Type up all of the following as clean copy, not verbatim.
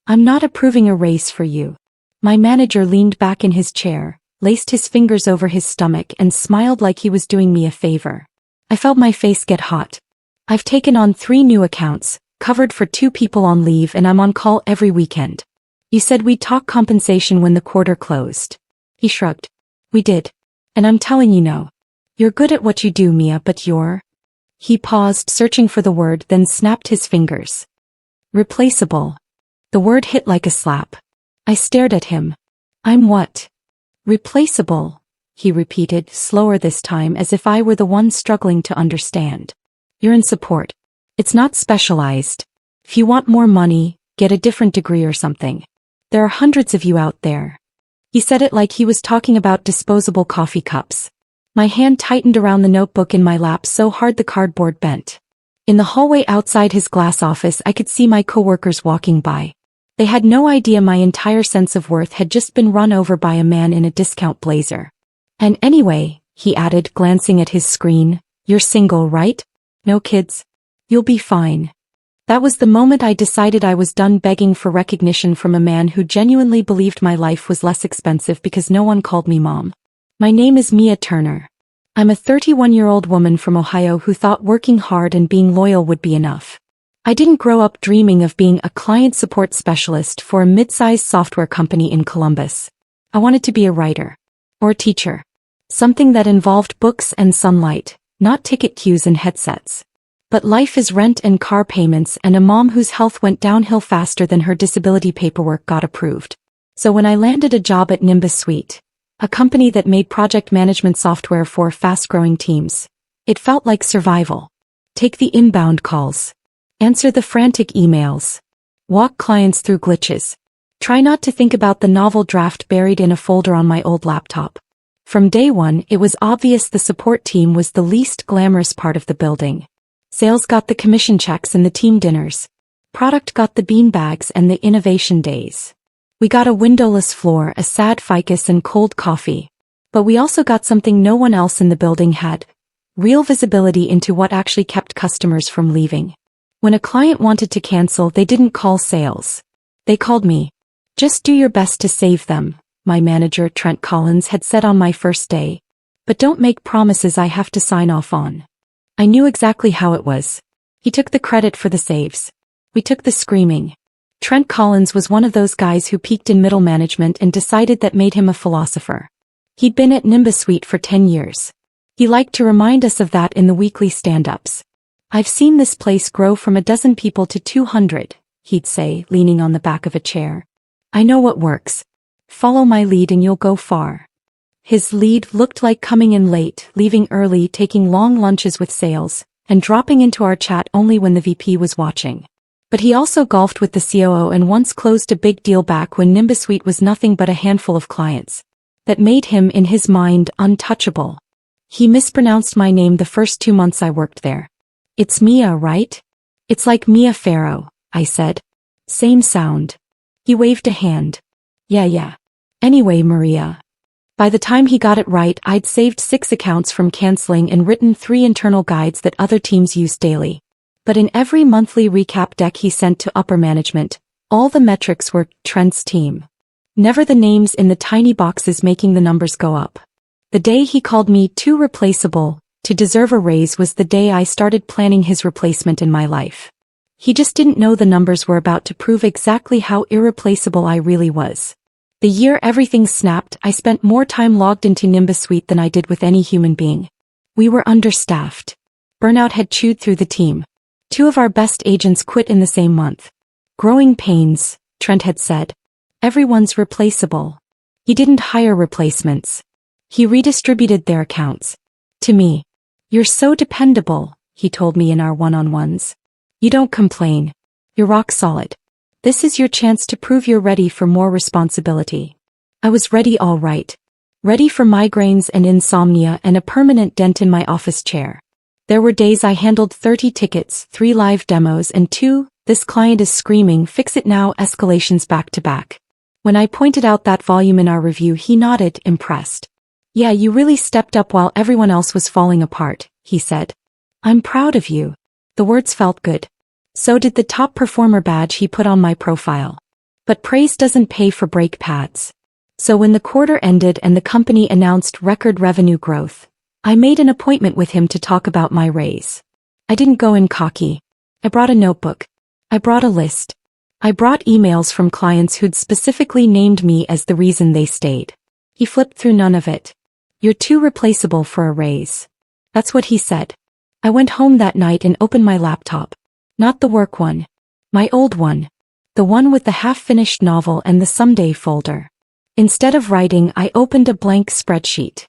I'm not approving a raise for you. My manager leaned back in his chair, laced his fingers over his stomach and smiled like he was doing me a favor. I felt my face get hot. I've taken on 3 new accounts, covered for 2 people on leave, and I'm on call every weekend. You said we'd talk compensation when the quarter closed. He shrugged. We did. And I'm telling you no. You're good at what you do, Mia, but you're... He paused, searching for the word, then snapped his fingers. Replaceable. The word hit like a slap. I stared at him. I'm what? Replaceable, he repeated, slower this time, as if I were the one struggling to understand. You're in support. It's not specialized. If you want more money, get a different degree or something. There are hundreds of you out there. He said it like he was talking about disposable coffee cups. My hand tightened around the notebook in my lap so hard the cardboard bent. In the hallway outside his glass office, I could see my coworkers walking by. They had no idea my entire sense of worth had just been run over by a man in a discount blazer. And anyway, he added, glancing at his screen, you're single, right? No kids? You'll be fine. That was the moment I decided I was done begging for recognition from a man who genuinely believed my life was less expensive because no one called me mom. My name is Mia Turner. I'm a 31-year-old woman from Ohio who thought working hard and being loyal would be enough. I didn't grow up dreaming of being a client support specialist for a mid-sized software company in Columbus. I wanted to be a writer. Or a teacher. Something that involved books and sunlight, not ticket queues and headsets. But life is rent and car payments and a mom whose health went downhill faster than her disability paperwork got approved. So when I landed a job at Nimbus Suite, a company that made project management software for fast-growing teams, it felt like survival. Take the inbound calls. Answer the frantic emails. Walk clients through glitches. Try not to think about the novel draft buried in a folder on my old laptop. From day one, it was obvious the support team was the least glamorous part of the building. Sales got the commission checks and the team dinners. Product got the beanbags and the innovation days. We got a windowless floor, a sad ficus and cold coffee. But we also got something no one else in the building had. Real visibility into what actually kept customers from leaving. When a client wanted to cancel, they didn't call sales. They called me. Just do your best to save them, my manager Trent Collins had said on my first day. But don't make promises I have to sign off on. I knew exactly how it was. He took the credit for the saves. We took the screaming. Trent Collins was one of those guys who peaked in middle management and decided that made him a philosopher. He'd been at Nimbus Suite for 10 years. He liked to remind us of that in the weekly stand-ups. I've seen this place grow from 12 people to 200, he'd say, leaning on the back of a chair. I know what works. Follow my lead and you'll go far. His lead looked like coming in late, leaving early, taking long lunches with sales, and dropping into our chat only when the VP was watching. But he also golfed with the COO and once closed a big deal back when Nimbus Suite was nothing but a handful of clients. That made him, in his mind, untouchable. He mispronounced my name the first 2 months I worked there. It's Mia, right? It's like Mia Farrow, I said. Same sound. He waved a hand. Yeah. Anyway, Maria. By the time he got it right, I'd saved 6 accounts from canceling and written 3 internal guides that other teams used daily. But in every monthly recap deck he sent to upper management, all the metrics were Trent's team. Never the names in the tiny boxes making the numbers go up. The day he called me too replaceable to deserve a raise was the day I started planning his replacement in my life. He just didn't know the numbers were about to prove exactly how irreplaceable I really was. The year everything snapped, I spent more time logged into Nimbus Suite than I did with any human being. We were understaffed. Burnout had chewed through the team. 2 of our best agents quit in the same month. Growing pains, Trent had said. Everyone's replaceable. He didn't hire replacements. He redistributed their accounts. To me. You're so dependable, he told me in our one-on-ones. You don't complain. You're rock solid. This is your chance to prove you're ready for more responsibility. I was ready, all right. Ready for migraines and insomnia and a permanent dent in my office chair. There were days I handled 30 tickets, 3 live demos and 2, this client is screaming, fix it now, escalations back to back. When I pointed out that volume in our review, he nodded, impressed. Yeah, you really stepped up while everyone else was falling apart, he said. I'm proud of you. The words felt good. So did the top performer badge he put on my profile. But praise doesn't pay for brake pads. So when the quarter ended and the company announced record revenue growth, I made an appointment with him to talk about my raise. I didn't go in cocky. I brought a notebook. I brought a list. I brought emails from clients who'd specifically named me as the reason they stayed. He flipped through none of it. "You're too replaceable for a raise." That's what he said. I went home that night and opened my laptop. Not the work one. My old one. The one with the half-finished novel and the someday folder. Instead of writing, I opened a blank spreadsheet.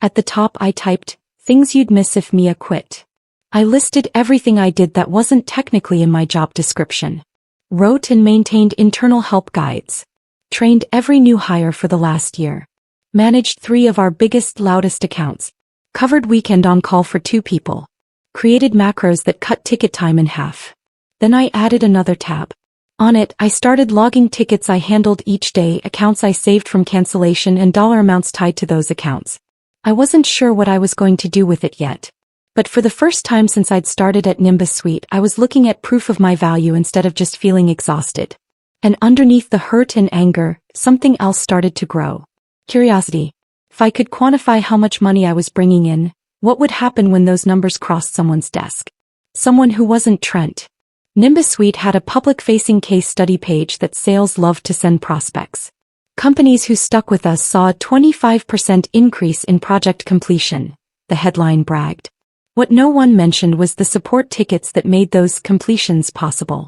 At the top I typed, "Things you'd miss if Mia quit." I listed everything I did that wasn't technically in my job description. Wrote and maintained internal help guides. Trained every new hire for the last year. Managed 3 of our biggest, loudest accounts. Covered weekend on-call for 2 people. Created macros that cut ticket time in half. Then I added another tab. On it, I started logging tickets I handled each day, accounts I saved from cancellation, and dollar amounts tied to those accounts. I wasn't sure what I was going to do with it yet. But for the first time since I'd started at Nimbus Suite, I was looking at proof of my value instead of just feeling exhausted. And underneath the hurt and anger, something else started to grow. Curiosity. If I could quantify how much money I was bringing in, what would happen when those numbers crossed someone's desk? Someone who wasn't Trent. Nimbus Suite had a public-facing case study page that sales loved to send prospects. Companies who stuck with us saw a 25% increase in project completion, the headline bragged. What no one mentioned was the support tickets that made those completions possible.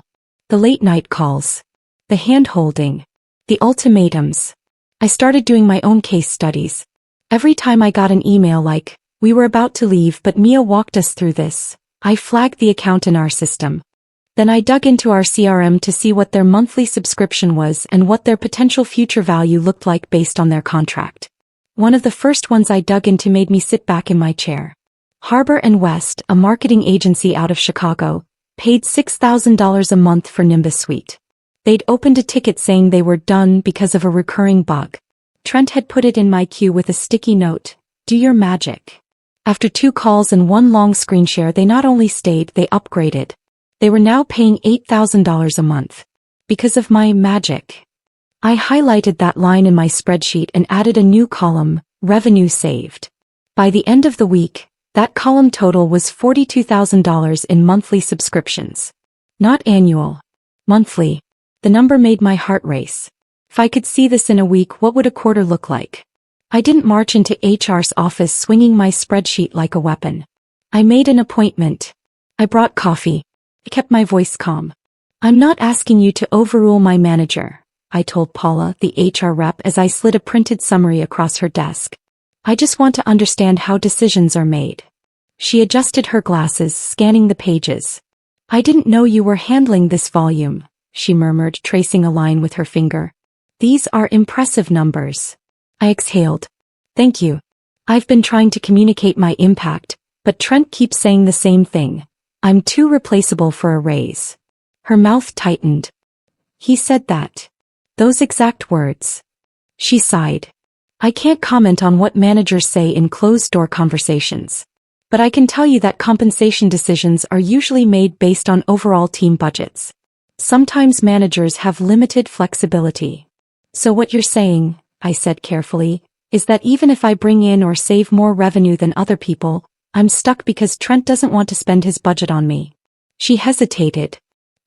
The late-night calls. The hand-holding. The ultimatums. I started doing my own case studies. Every time I got an email like, "We were about to leave but Mia walked us through this," I flagged the account in our system. Then I dug into our CRM to see what their monthly subscription was and what their potential future value looked like based on their contract. One of the first ones I dug into made me sit back in my chair. Harbor and West, a marketing agency out of Chicago, paid $6,000 a month for Nimbus Suite. They'd opened a ticket saying they were done because of a recurring bug. Trent had put it in my queue with a sticky note, "Do your magic." After 2 calls and 1 long screen share, they not only stayed, they upgraded. They were now paying $8,000 a month. Because of my magic. I highlighted that line in my spreadsheet and added a new column, revenue saved. By the end of the week, that column total was $42,000 in monthly subscriptions. Not annual. Monthly. The number made my heart race. If I could see this in a week, what would a quarter look like? I didn't march into HR's office swinging my spreadsheet like a weapon. I made an appointment. I brought coffee. I kept my voice calm. "I'm not asking you to overrule my manager," I told Paula, the HR rep, as I slid a printed summary across her desk. "I just want to understand how decisions are made." She adjusted her glasses, scanning the pages. "I didn't know you were handling this volume," she murmured, tracing a line with her finger. "These are impressive numbers." I exhaled. "Thank you. I've been trying to communicate my impact, but Trent keeps saying the same thing. I'm too replaceable for a raise." Her mouth tightened. "He said that. Those exact words." She sighed. "I can't comment on what managers say in closed-door conversations. But I can tell you that compensation decisions are usually made based on overall team budgets. Sometimes managers have limited flexibility. So what you're saying," I said carefully, "is that even if I bring in or save more revenue than other people, I'm stuck because Trent doesn't want to spend his budget on me." She hesitated.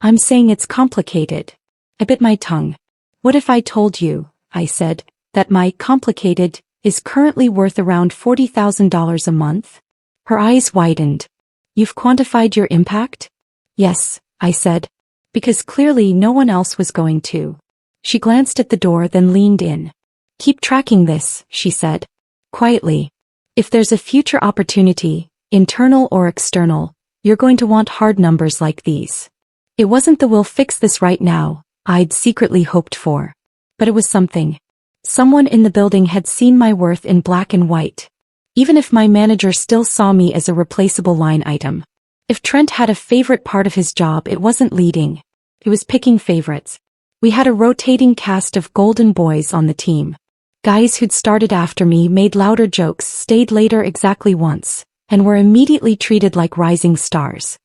"I'm saying it's complicated." I bit my tongue. "What if I told you," I said, "that my complicated is currently worth around $40,000 a month?" Her eyes widened. "You've quantified your impact?" "Yes," I said. Because clearly no one else was going to. She glanced at the door, then leaned in. "Keep tracking this," she said. Quietly. "If there's a future opportunity, internal or external, you're going to want hard numbers like these." It wasn't the "we'll fix this right now" I'd secretly hoped for. But it was something. Someone in the building had seen my worth in black and white. Even if my manager still saw me as a replaceable line item. If Trent had a favorite part of his job, it wasn't leading. It was picking favorites. We had a rotating cast of golden boys on the team. Guys who'd started after me, made louder jokes, stayed later exactly once, and were immediately treated like rising stars.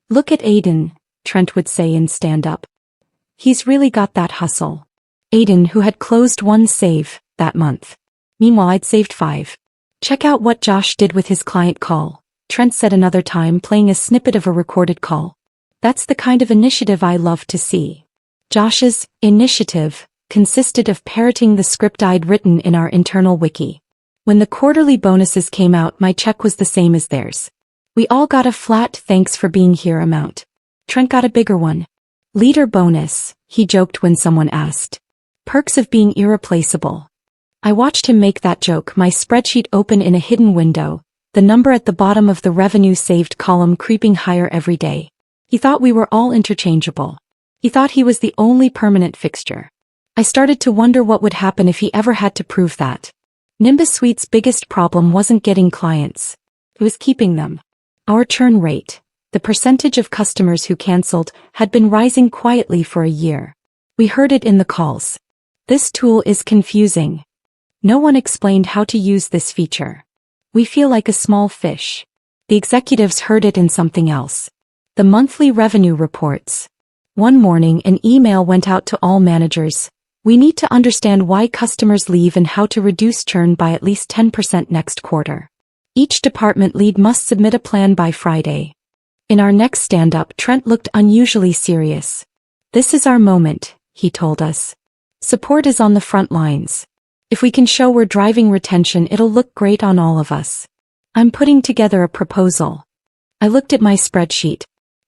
"Look at Aiden," Trent would say in stand-up. "He's really got that hustle." Aiden, who had closed one save that month. Meanwhile, I'd saved 5. Check out what Josh did with his client call, Trent said another time, playing a snippet of a recorded call. That's the kind of initiative I love to see. Josh's initiative consisted of parroting the script I'd written in our internal wiki. When the quarterly bonuses came out, my check was the same as theirs. We all got a flat "thanks for being here" amount. Trent got a bigger one. Leader bonus, he joked when someone asked. Perks of being irreplaceable. I watched him make that joke, my spreadsheet open in a hidden window, the number at the bottom of the revenue saved column creeping higher every day. He thought we were all interchangeable. He thought he was the only permanent fixture. I started to wonder what would happen if he ever had to prove that. Nimbus Suite's biggest problem wasn't getting clients. It was keeping them. Our churn rate, the percentage of customers who canceled, had been rising quietly for a year. We heard it in the calls. This tool is confusing. No one explained how to use this feature. We feel like a small fish. The executives heard it in something else. The monthly revenue reports. One morning, an email went out to all managers. We need to understand why customers leave and how to reduce churn by at least 10% next quarter. Each department lead must submit a plan by Friday. In our next stand-up, Trent looked unusually serious. This is our moment, he told us. Support is on the front lines. If we can show we're driving retention, it'll look great on all of us. I'm putting together a proposal. I looked at my spreadsheet.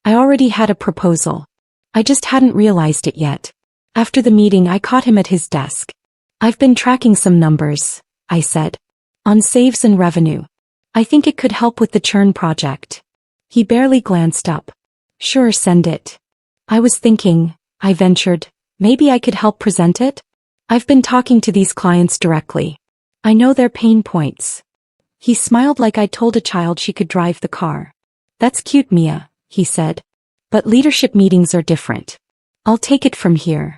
I already had a proposal. I just hadn't realized it yet. After the meeting, I caught him at his desk. I've been tracking some numbers, I said. On saves and revenue. I think it could help with the churn project. He barely glanced up. Sure, send it. I was thinking, I ventured, maybe I could help present it? I've been talking to these clients directly. I know their pain points. He smiled like I told a child she could drive the car. That's cute, Mia, he said. But leadership meetings are different. I'll take it from here.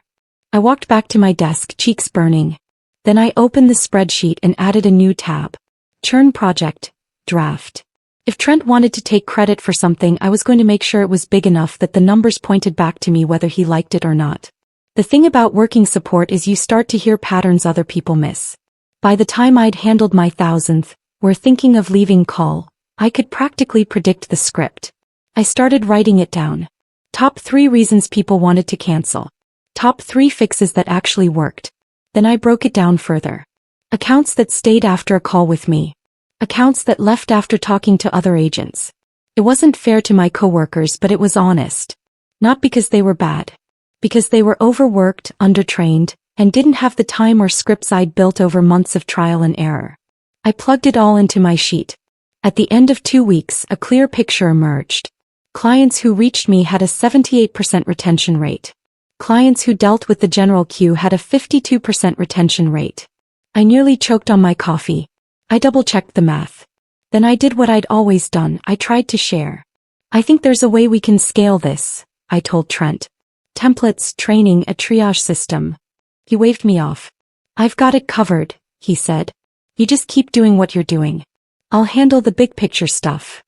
I walked back to my desk, cheeks burning. Then I opened the spreadsheet and added a new tab. Churn project, draft. If Trent wanted to take credit for something, I was going to make sure it was big enough that the numbers pointed back to me whether he liked it or not. The thing about working support is you start to hear patterns other people miss. By the time I'd handled my 1,000th, we're thinking of leaving call, I could practically predict the script. I started writing it down. Top 3 reasons people wanted to cancel. Top 3 fixes that actually worked. Then I broke it down further. Accounts that stayed after a call with me. Accounts that left after talking to other agents. It wasn't fair to my coworkers, but it was honest. Not because they were bad. Because they were overworked, undertrained, and didn't have the time or scripts I'd built over months of trial and error. I plugged it all into my sheet. At the end of 2 weeks, a clear picture emerged. Clients who reached me had a 78% retention rate. Clients who dealt with the general queue had a 52% retention rate. I nearly choked on my coffee. I double-checked the math. Then I did what I'd always done, I tried to share. I think there's a way we can scale this, I told Trent. Templates, training, a triage system. He waved me off. I've got it covered, he said. You just keep doing what you're doing. I'll handle the big picture stuff.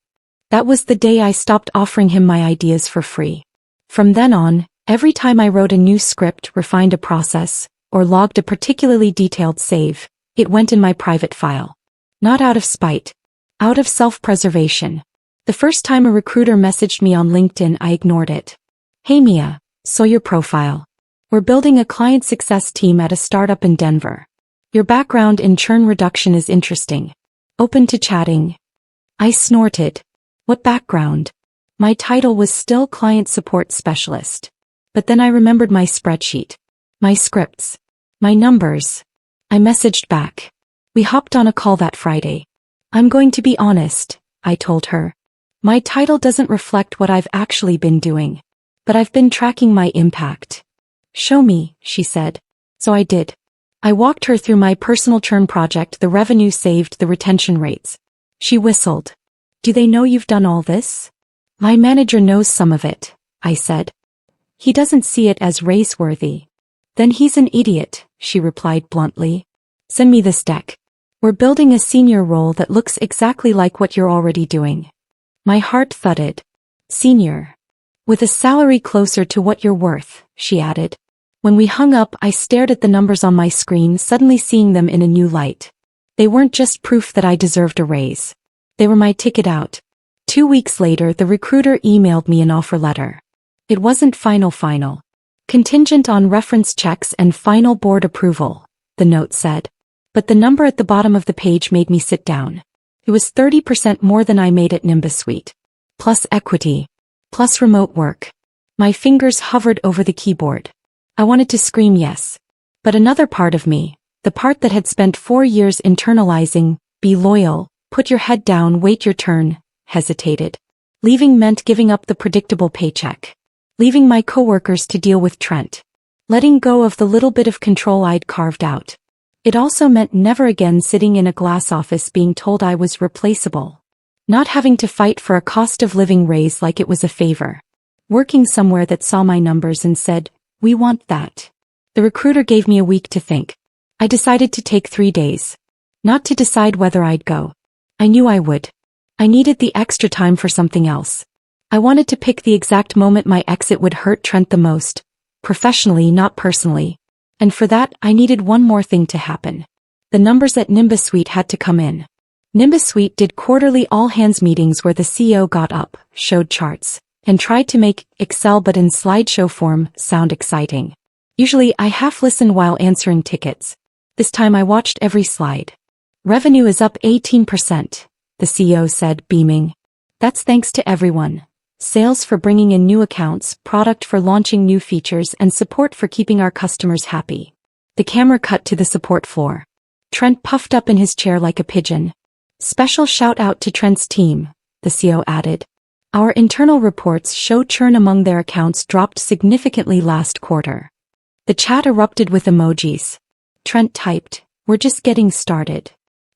That was the day I stopped offering him my ideas for free. From then on, every time I wrote a new script, refined a process, or logged a particularly detailed save, it went in my private file. Not out of spite. Out of self-preservation. The first time a recruiter messaged me on LinkedIn, I ignored it. Hey Mia, saw your profile. We're building a client success team at a startup in Denver. Your background in churn reduction is interesting. Open to chatting. I snorted. What background? My title was still Client Support Specialist. But then I remembered my spreadsheet. My scripts. My numbers. I messaged back. We hopped on a call that Friday. I'm going to be honest, I told her. My title doesn't reflect what I've actually been doing. But I've been tracking my impact. Show me, she said. So I did. I walked her through my personal churn project, the revenue saved, the retention rates. She whistled. Do they know you've done all this? My manager knows some of it, I said. He doesn't see it as race-worthy. Then he's an idiot, she replied bluntly. Send me this deck. We're building a senior role that looks exactly like what you're already doing. My heart thudded. Senior. With a salary closer to what you're worth, she added. When we hung up, I stared at the numbers on my screen, suddenly seeing them in a new light. They weren't just proof that I deserved a raise. They were my ticket out. 2 weeks later, the recruiter emailed me an offer letter. It wasn't final. Contingent on reference checks and final board approval, the note said. But the number at the bottom of the page made me sit down. It was 30% more than I made at Nimbus Suite. Plus equity. Plus remote work. My fingers hovered over the keyboard. I wanted to scream yes. But another part of me, the part that had spent 4 years internalizing, be loyal, put your head down, wait your turn, hesitated. Leaving meant giving up the predictable paycheck. Leaving my coworkers to deal with Trent. Letting go of the little bit of control I'd carved out. It also meant never again sitting in a glass office being told I was replaceable. Not having to fight for a cost of living raise like it was a favor. Working somewhere that saw my numbers and said, "We want that." The recruiter gave me a week to think. I decided to take 3 days. Not to decide whether I'd go. I knew I would. I needed the extra time for something else. I wanted to pick the exact moment my exit would hurt Trent the most. Professionally, not personally. And for that, I needed one more thing to happen. The numbers at Nimbus Suite had to come in. Nimbus Suite did quarterly all-hands meetings where the CEO got up, showed charts, and tried to make Excel but in slideshow form sound exciting. Usually I half-listened while answering tickets. This time I watched every slide. Revenue is up 18%, the CEO said, beaming. That's thanks to everyone. Sales for bringing in new accounts, product for launching new features, and support for keeping our customers happy. The camera cut to the support floor. Trent puffed up in his chair like a pigeon. Special shout out to Trent's team, the CEO added. Our internal reports show churn among their accounts dropped significantly last quarter. The chat erupted with emojis. Trent typed, "We're just getting started."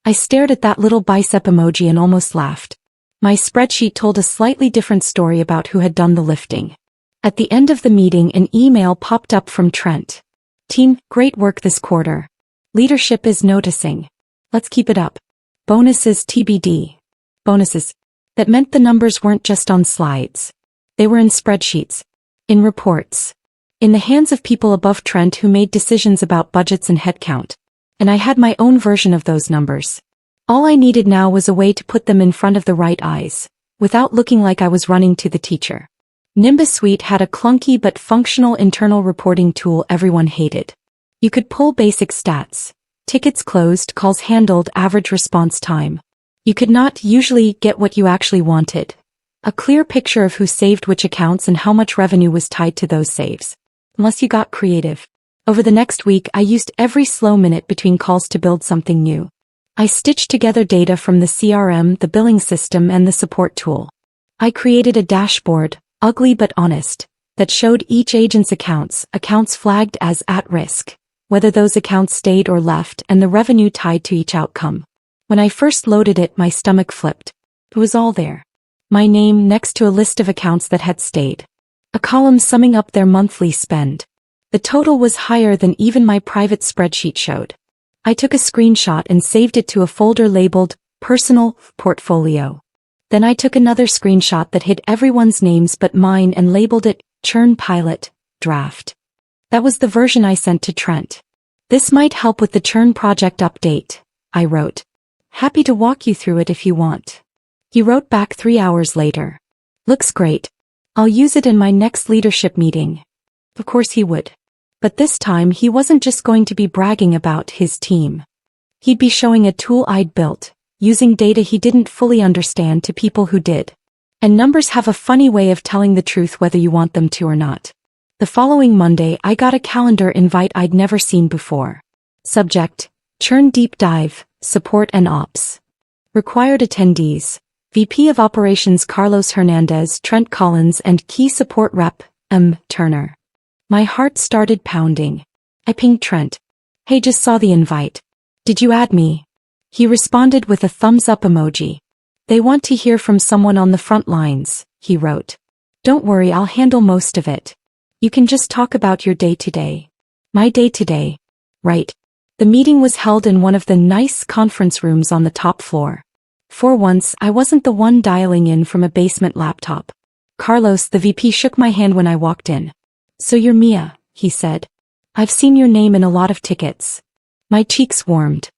I stared at that little bicep emoji and almost laughed. My spreadsheet told a slightly different story about who had done the lifting. At the end of the meeting, an email popped up from Trent. "Team, great work this quarter. Leadership is noticing. Let's keep it up. Bonuses TBD." Bonuses. That meant the numbers weren't just on slides. They were in spreadsheets. In reports. In the hands of people above Trent who made decisions about budgets and headcount. And I had my own version of those numbers. All I needed now was a way to put them in front of the right eyes, without looking like I was running to the teacher. Nimbus Suite had a clunky but functional internal reporting tool everyone hated. You could pull basic stats. Tickets closed, calls handled, average response time. You could not usually get what you actually wanted. A clear picture of who saved which accounts and how much revenue was tied to those saves. Unless you got creative. Over the next week, I used every slow minute between calls to build something new. I stitched together data from the CRM, the billing system, and the support tool. I created a dashboard, ugly but honest, that showed each agent's accounts flagged as at risk, whether those accounts stayed or left, and the revenue tied to each outcome. When I first loaded it, my stomach flipped. It was all there. My name next to a list of accounts that had stayed. A column summing up their monthly spend. The total was higher than even my private spreadsheet showed. I took a screenshot and saved it to a folder labeled Personal Portfolio. Then I took another screenshot that hid everyone's names but mine and labeled it Churn Pilot Draft. That was the version I sent to Trent. "This might help with the churn project update," I wrote. "Happy to walk you through it if you want." He wrote back 3 hours later. "Looks great. I'll use it in my next leadership meeting." Of course he would. But this time he wasn't just going to be bragging about his team. He'd be showing a tool I'd built, using data he didn't fully understand to people who did. And numbers have a funny way of telling the truth whether you want them to or not. The following Monday I got a calendar invite I'd never seen before. Subject: Churn Deep Dive, Support and Ops. Required attendees: VP of Operations Carlos Hernandez, Trent Collins, and Key Support Rep, M. Turner. My heart started pounding. I pinged Trent. "Hey, just saw the invite. Did you add me?" He responded with a thumbs up emoji. "They want to hear from someone on the front lines," he wrote. "Don't worry, I'll handle most of it. You can just talk about your day-to-day." My day-to-day. Right. The meeting was held in one of the nice conference rooms on the top floor. For once, I wasn't the one dialing in from a basement laptop. Carlos, the VP, shook my hand when I walked in. "So you're Mia," he said. I've seen your name in a lot of tickets. My cheeks warmed.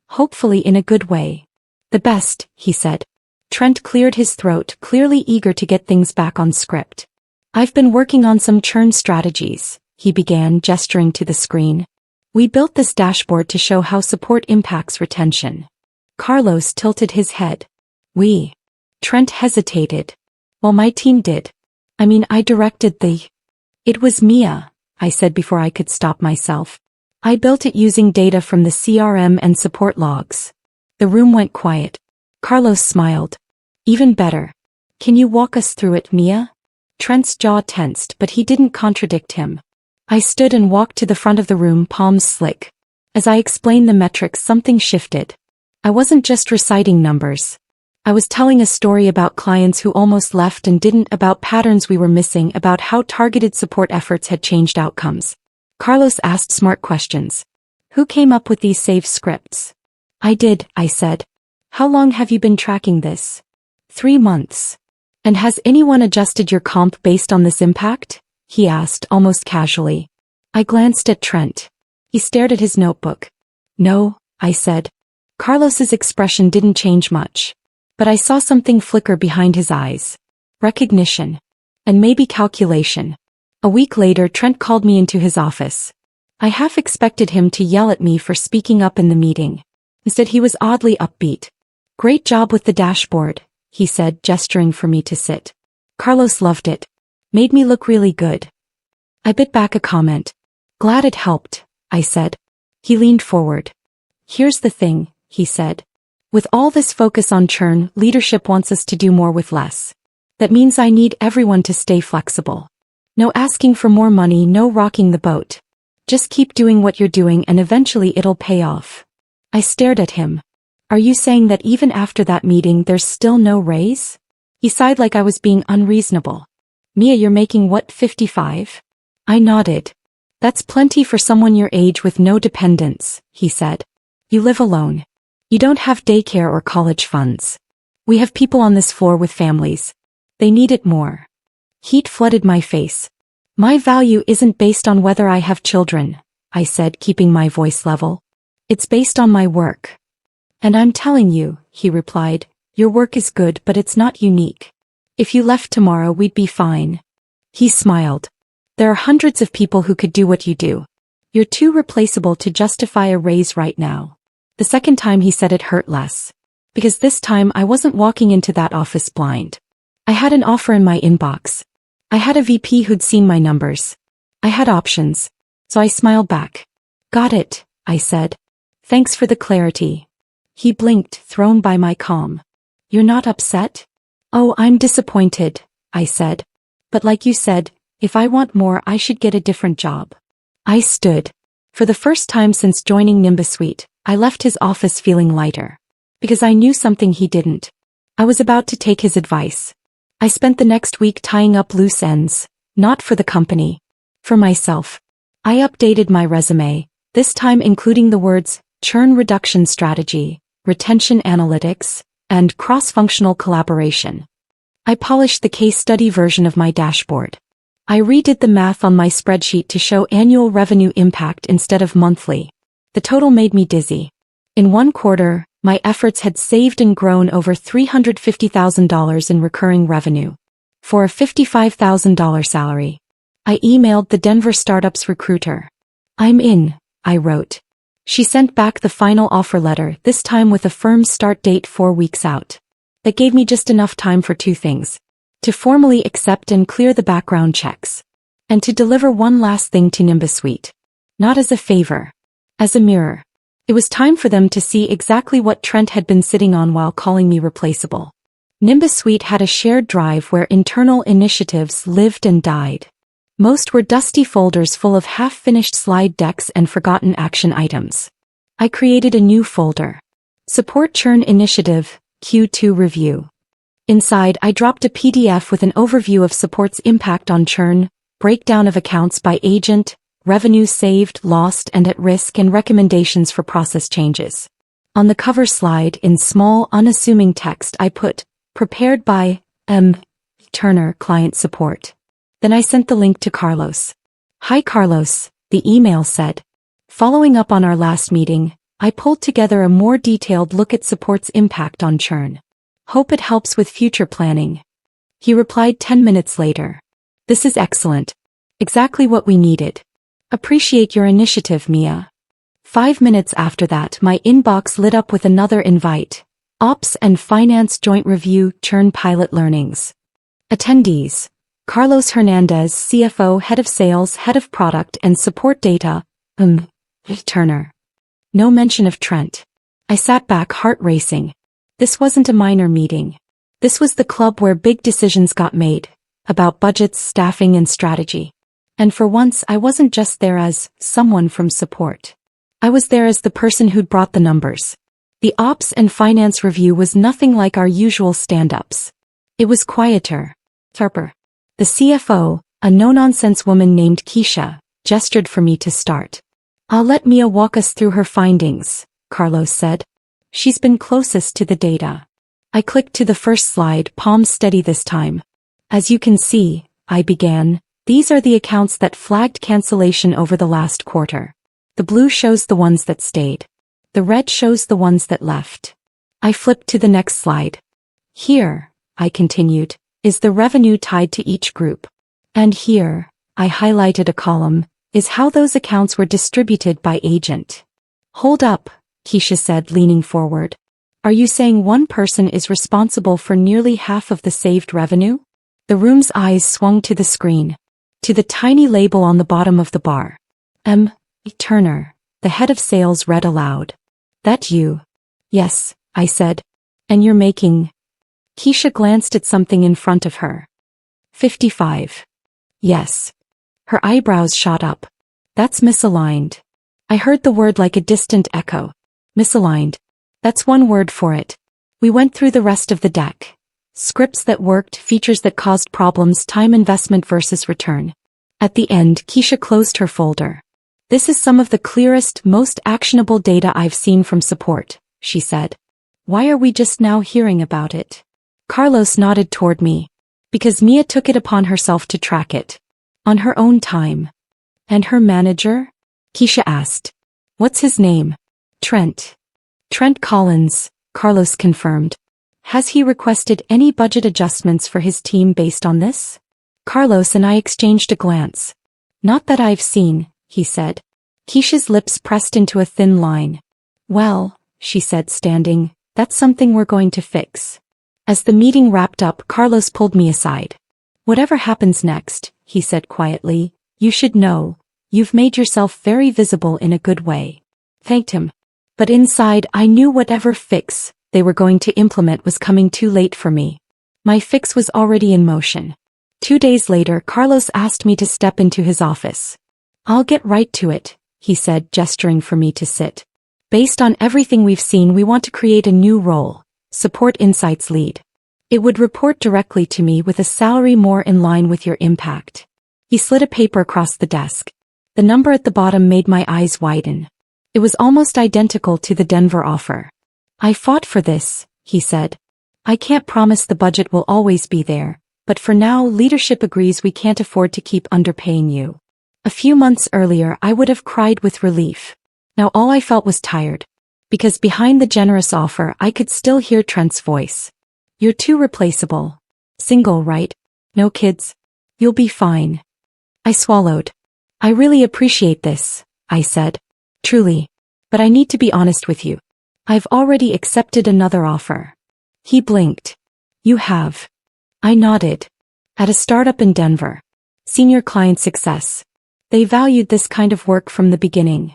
Hopefully in a good way. The best, he said. Trent cleared his throat, clearly eager to get things back on script. I've been working on some churn strategies, he began, gesturing to the screen. We built this dashboard to show how support impacts retention. Carlos tilted his head. We. Trent hesitated. Well, my team did. I directed the... It was Mia, I said before I could stop myself. I built it using data from the CRM and support logs. The room went quiet. Carlos smiled. Even better. Can you walk us through it, Mia? Trent's jaw tensed, but he didn't contradict him. I stood and walked to the front of the room, palms slick. As I explained the metrics, something shifted. I wasn't just reciting numbers. I was telling a story about clients who almost left and didn't, about patterns we were missing, about how targeted support efforts had changed outcomes. Carlos asked smart questions. Who came up with these save scripts? I did, I said. How long have you been tracking this? 3 months. And has anyone adjusted your comp based on this impact? He asked, almost casually. I glanced at Trent. He stared at his notebook. No, I said. Carlos's expression didn't change much. But I saw something flicker behind his eyes. Recognition. And maybe calculation. A week later, Trent called me into his office. I half expected him to yell at me for speaking up in the meeting. Instead, he was oddly upbeat. Great job with the dashboard, he said, gesturing for me to sit. Carlos loved it. Made me look really good. I bit back a comment. Glad it helped, I said. He leaned forward. Here's the thing, he said. With all this focus on churn, leadership wants us to do more with less. That means I need everyone to stay flexible. No asking for more money, no rocking the boat. Just keep doing what you're doing and eventually it'll pay off. I stared at him. Are you saying that even after that meeting there's still no raise? He sighed like I was being unreasonable. Mia, you're making what, 55? I nodded. That's plenty for someone your age with no dependents, he said. You live alone. You don't have daycare or college funds. We have people on this floor with families. They need it more. Heat flooded my face. My value isn't based on whether I have children, I said, keeping my voice level. It's based on my work. And I'm telling you, he replied, your work is good but it's not unique. If you left tomorrow we'd be fine. He smiled. There are hundreds of people who could do what you do. You're too replaceable to justify a raise right now. The second time he said it hurt less. Because this time I wasn't walking into that office blind. I had an offer in my inbox. I had a VP who'd seen my numbers. I had options. So I smiled back. Got it, I said. Thanks for the clarity. He blinked, thrown by my calm. You're not upset? Oh, I'm disappointed, I said. But like you said, if I want more I should get a different job. I stood. For the first time since joining NimbuSuite, I left his office feeling lighter. Because I knew something he didn't. I was about to take his advice. I spent the next week tying up loose ends, not for the company. For myself. I updated my resume, this time including the words, churn reduction strategy, retention analytics, and cross-functional collaboration. I polished the case study version of my dashboard. I redid the math on my spreadsheet to show annual revenue impact instead of monthly. The total made me dizzy. In 1 quarter, my efforts had saved and grown over $350,000 in recurring revenue. For a $55,000 salary. I emailed the Denver startup's recruiter. I'm in, I wrote. She sent back the final offer letter, this time with a firm start date 4 weeks out. That gave me just enough time for 2 things. To formally accept and clear the background checks. And to deliver one last thing to NimbuSuite. Not as a favor. As a mirror. It was time for them to see exactly what Trent had been sitting on while calling me replaceable. NimbuSuite had a shared drive where internal initiatives lived and died. Most were dusty folders full of half-finished slide decks and forgotten action items. I created a new folder. Support Churn Initiative, Q2 Review. Inside, I dropped a PDF with an overview of support's impact on churn, breakdown of accounts by agent, revenue saved, lost, and at risk, and recommendations for process changes. On the cover slide, in small, unassuming text, I put, prepared by M. Turner, Client Support. Then I sent the link to Carlos. Hi Carlos, the email said. Following up on our last meeting, I pulled together a more detailed look at support's impact on churn. Hope it helps with future planning. He replied 10 minutes later. This is excellent. Exactly what we needed. Appreciate your initiative, Mia. 5 minutes after that, my inbox lit up with another invite. Ops and Finance Joint Review Churn Pilot Learnings. Attendees: Carlos Hernandez, CFO, Head of Sales, Head of Product and Support Data, Turner. No mention of Trent. I sat back, heart racing. This wasn't a minor meeting. This was the club where big decisions got made, about budgets, staffing and strategy. And for once I wasn't just there as someone from support. I was there as the person who'd brought the numbers. The Ops and Finance Review was nothing like our usual stand-ups. It was quieter. Sharper. The CFO, a no-nonsense woman named Keisha, gestured for me to start. I'll let Mia walk us through her findings, Carlos said. She's been closest to the data. I clicked to the first slide, palms steady this time. As you can see, I began, these are the accounts that flagged cancellation over the last quarter. The blue shows the ones that stayed. The red shows the ones that left. I flipped to the next slide. Here, I continued, is the revenue tied to each group. And here, I highlighted a column, is how those accounts were distributed by agent. Hold up, Keisha said, leaning forward. Are you saying one person is responsible for nearly half of the saved revenue? The room's eyes swung to the screen. To the tiny label on the bottom of the bar. M. Turner, the head of sales, read aloud. That you? Yes, I said. And you're making? Keisha glanced at something in front of her. 55. Yes. Her eyebrows shot up. That's misaligned. I heard the word like a distant echo. Misaligned. That's one word for it. We went through the rest of the deck. Scripts that worked, features that caused problems, time investment versus return. At the end, Keisha closed her folder. This is some of the clearest, most actionable data I've seen from support, she said. Why are we just now hearing about it? Carlos nodded toward me. Because Mia took it upon herself to track it. On her own time. And her manager? Keisha asked. What's his name? Trent. Trent Collins, Carlos confirmed. Has he requested any budget adjustments for his team based on this? Carlos and I exchanged a glance. Not that I've seen, he said. Keisha's lips pressed into a thin line. Well, she said, standing, that's something we're going to fix. As the meeting wrapped up, Carlos pulled me aside. Whatever happens next, he said quietly, you should know, you've made yourself very visible in a good way. Thanked him. But inside I knew whatever fix they were going to implement was coming too late for me. My fix was already in motion. 2 days later, Carlos asked me to step into his office. I'll get right to it, he said, gesturing for me to sit. Based on everything we've seen, we want to create a new role, Support Insights Lead. It would report directly to me with a salary more in line with your impact. He slid a paper across the desk. The number at the bottom made my eyes widen. It was almost identical to the Denver offer. I fought for this, he said. I can't promise the budget will always be there, but for now leadership agrees we can't afford to keep underpaying you. A few months earlier I would have cried with relief. Now all I felt was tired. Because behind the generous offer I could still hear Trent's voice. You're too replaceable. Single, right? No kids? You'll be fine. I swallowed. I really appreciate this, I said. Truly. But I need to be honest with you. I've already accepted another offer. He blinked. You have. I nodded. At a startup in Denver. Senior client success. They valued this kind of work from the beginning.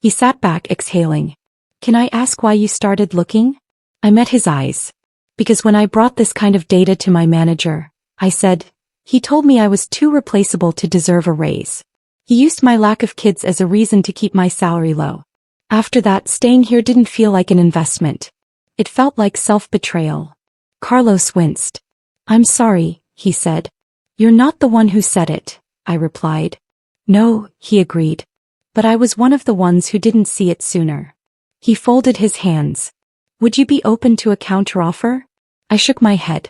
He sat back, exhaling. Can I ask why you started looking? I met his eyes. Because when I brought this kind of data to my manager, I said, he told me I was too replaceable to deserve a raise. He used my lack of kids as a reason to keep my salary low. After that, staying here didn't feel like an investment. It felt like self-betrayal. Carlos winced. I'm sorry, he said. You're not the one who said it, I replied. No, he agreed. But I was one of the ones who didn't see it sooner. He folded his hands. Would you be open to a counteroffer? I shook my head.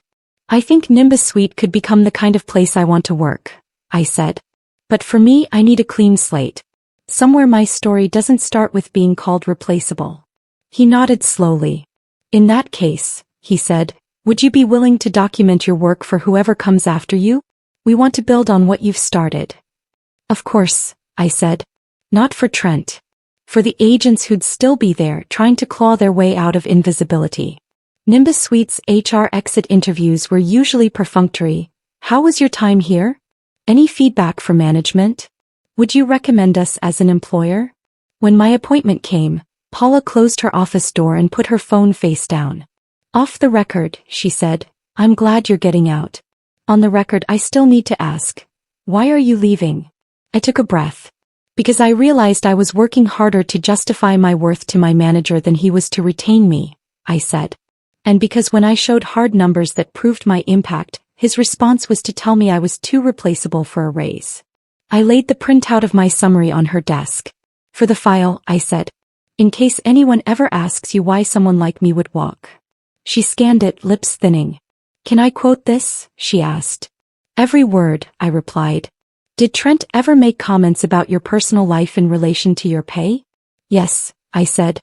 I think Nimbus Suite could become the kind of place I want to work, I said. But for me, I need a clean slate. Somewhere my story doesn't start with being called replaceable. He nodded slowly. In that case, he said, would you be willing to document your work for whoever comes after you? We want to build on what you've started. Of course, I said. Not for Trent. For the agents who'd still be there trying to claw their way out of invisibility. Nimbus Suite's HR exit interviews were usually perfunctory. How was your time here? Any feedback from management? Would you recommend us as an employer? When my appointment came, Paula closed her office door and put her phone face down. Off the record, she said, I'm glad you're getting out. On the record, I still need to ask, why are you leaving? I took a breath. Because I realized I was working harder to justify my worth to my manager than he was to retain me, I said. And because when I showed hard numbers that proved my impact, his response was to tell me I was too replaceable for a raise. I laid the printout of my summary on her desk. For the file, I said. In case anyone ever asks you why someone like me would walk. She scanned it, lips thinning. Can I quote this? She asked. Every word, I replied. Did Trent ever make comments about your personal life in relation to your pay? Yes, I said.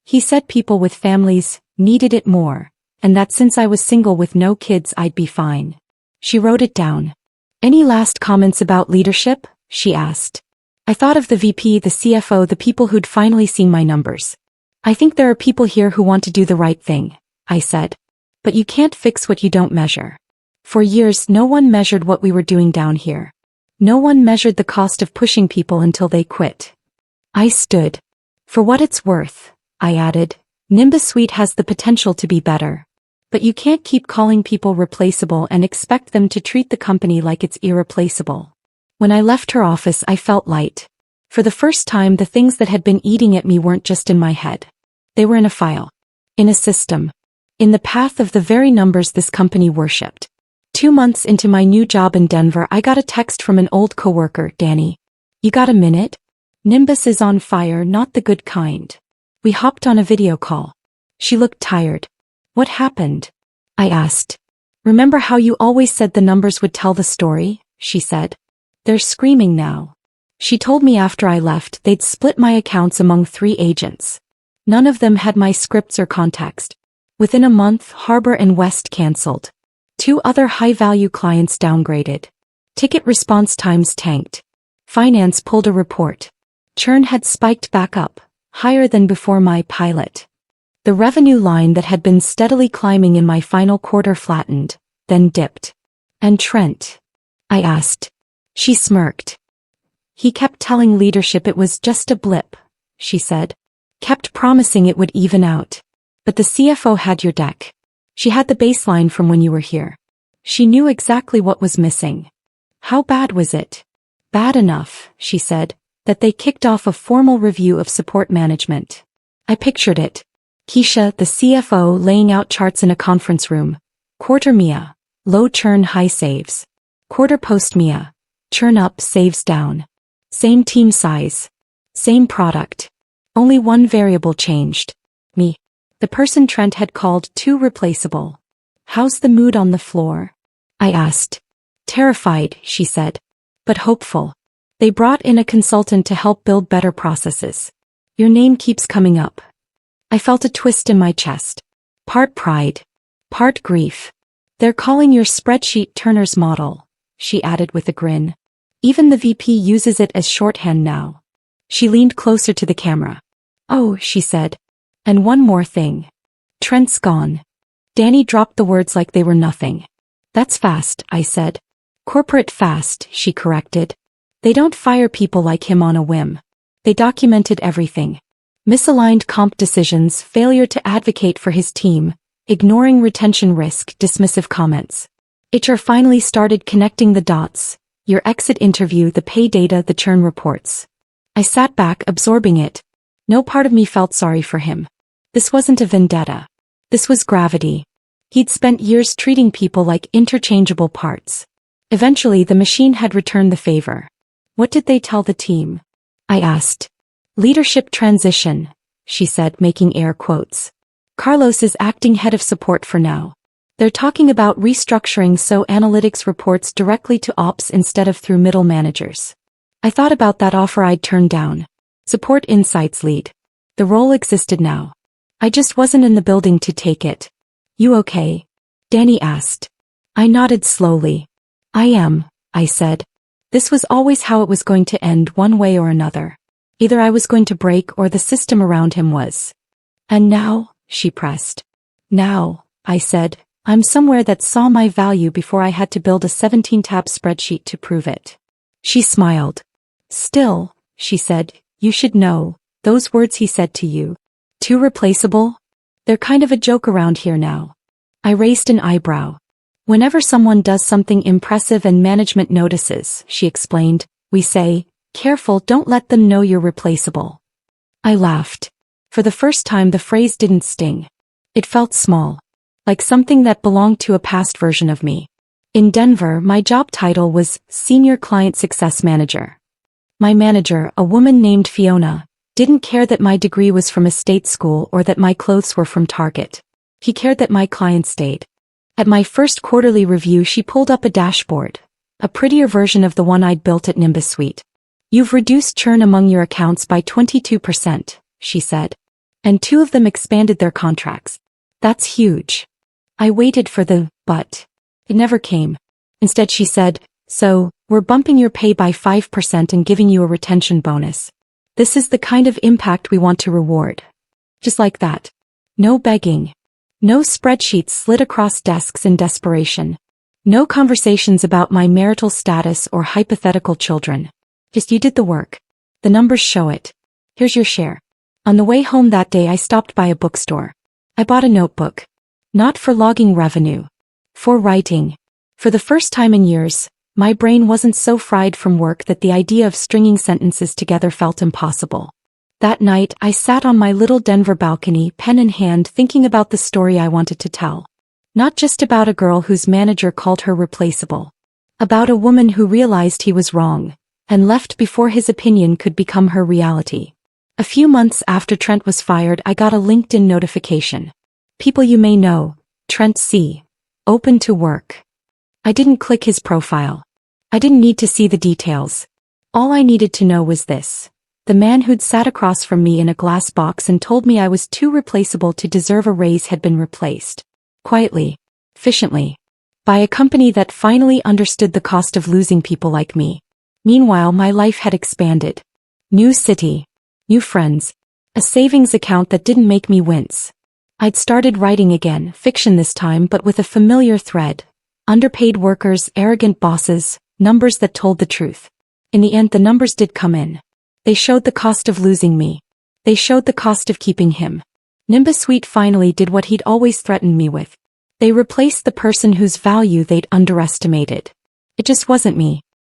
He said people with families needed it more, and that since I was single with no kids I'd be fine. She wrote it down. Any last comments about leadership? She asked. I thought of the VP, the CFO, the people who'd finally seen my numbers. I think there are people here who want to do the right thing, I said. But you can't fix what you don't measure. For years no one measured what we were doing down here. No one measured the cost of pushing people until they quit. I stood. For what it's worth, I added, Nimbus Suite has the potential to be better. But you can't keep calling people replaceable and expect them to treat the company like it's irreplaceable. When I left her office I felt light. For the first time the things that had been eating at me weren't just in my head. They were in a file. In a system. In the path of the very numbers this company worshipped. 2 months into my new job in Denver I got a text from an old coworker, Danny. You got a minute? Nimbus is on fire, not the good kind. We hopped on a video call. She looked tired. What happened? I asked. Remember how you always said the numbers would tell the story? She said. They're screaming now. She told me after I left they'd split my accounts among 3 agents. None of them had my scripts or context. Within a month, Harbor and West canceled. 2 other high-value clients downgraded. Ticket response times tanked. Finance pulled a report. Churn had spiked back up, higher than before my pilot. The revenue line that had been steadily climbing in my final quarter flattened, then dipped. And Trent? I asked. She smirked. He kept telling leadership it was just a blip, she said. Kept promising it would even out. But the CFO had your deck. She had the baseline from when you were here. She knew exactly what was missing. How bad was it? Bad enough, she said, that they kicked off a formal review of support management. I pictured it. Keisha, the CFO, laying out charts in a conference room. Quarter MIA. Low churn, high saves. Quarter post MIA. Churn up, saves down. Same team size. Same product. Only one variable changed. Me. The person Trent had called too replaceable. How's the mood on the floor? I asked. Terrified, she said. But hopeful. They brought in a consultant to help build better processes. Your name keeps coming up. I felt a twist in my chest. Part pride. Part grief. They're calling your spreadsheet Turner's model, she added with a grin. Even the VP uses it as shorthand now. She leaned closer to the camera. Oh, she said. And one more thing. Trent's gone. Danny dropped the words like they were nothing. That's fast, I said. Corporate fast, she corrected. They don't fire people like him on a whim. They documented everything. Misaligned comp decisions, failure to advocate for his team, ignoring retention risk, dismissive comments. HR finally started connecting the dots. Your exit interview, the pay data, the churn reports. I sat back, absorbing it. No part of me felt sorry for him. This wasn't a vendetta. This was gravity. He'd spent years treating people like interchangeable parts. Eventually the machine had returned the favor. What did they tell the team? I asked. Leadership transition, she said, making air quotes. Carlos is acting head of support for now. They're talking about restructuring so analytics reports directly to ops instead of through middle managers. I thought about that offer I'd turned down. Support Insights lead. The role existed now. I just wasn't in the building to take it. You okay? Danny asked. I nodded slowly. I am, I said. This was always how it was going to end one way or another. Either I was going to break or the system around him was. And now, she pressed. Now, I said, I'm somewhere that saw my value before I had to build a 17-tab spreadsheet to prove it. She smiled. Still, she said, you should know, those words he said to you. Too replaceable? They're kind of a joke around here now. I raised an eyebrow. Whenever someone does something impressive and management notices, she explained, we say, careful, don't let them know you're replaceable. I laughed. For the first time the phrase didn't sting. It felt small. Like something that belonged to a past version of me. In Denver, my job title was Senior Client Success Manager. My manager, a woman named Fiona, didn't care that my degree was from a state school or that my clothes were from Target. He cared that my clients stayed. At my first quarterly review she pulled up a dashboard, a prettier version of the one I'd built at Nimbus Suite. You've reduced churn among your accounts by 22%, she said. And 2 of them expanded their contracts. That's huge. I waited for the but. It never came. Instead she said, so, we're bumping your pay by 5% and giving you a retention bonus. This is the kind of impact we want to reward. Just like that. No begging. No spreadsheets slid across desks in desperation. No conversations about my marital status or hypothetical children. Just you did the work. The numbers show it. Here's your share. On the way home that day I stopped by a bookstore. I bought a notebook. Not for logging revenue. For writing. For the first time in years, my brain wasn't so fried from work that the idea of stringing sentences together felt impossible. That night I sat on my little Denver balcony, pen in hand, thinking about the story I wanted to tell. Not just about a girl whose manager called her replaceable. About a woman who realized he was wrong, and left before his opinion could become her reality. A few months after Trent was fired I got a LinkedIn notification. People you may know, Trent C. Open to work. I didn't click his profile. I didn't need to see the details. All I needed to know was this. The man who'd sat across from me in a glass box and told me I was too replaceable to deserve a raise had been replaced. Quietly. Efficiently. By a company that finally understood the cost of losing people like me. Meanwhile my life had expanded. New city. New friends. A savings account that didn't make me wince. I'd started writing again, fiction this time but with a familiar thread. Underpaid workers, arrogant bosses, numbers that told the truth. In the end the numbers did come in. They showed the cost of losing me. They showed the cost of keeping him. Nimbus Suite finally did what he'd always threatened me with. They replaced the person whose value they'd underestimated. It just wasn't me.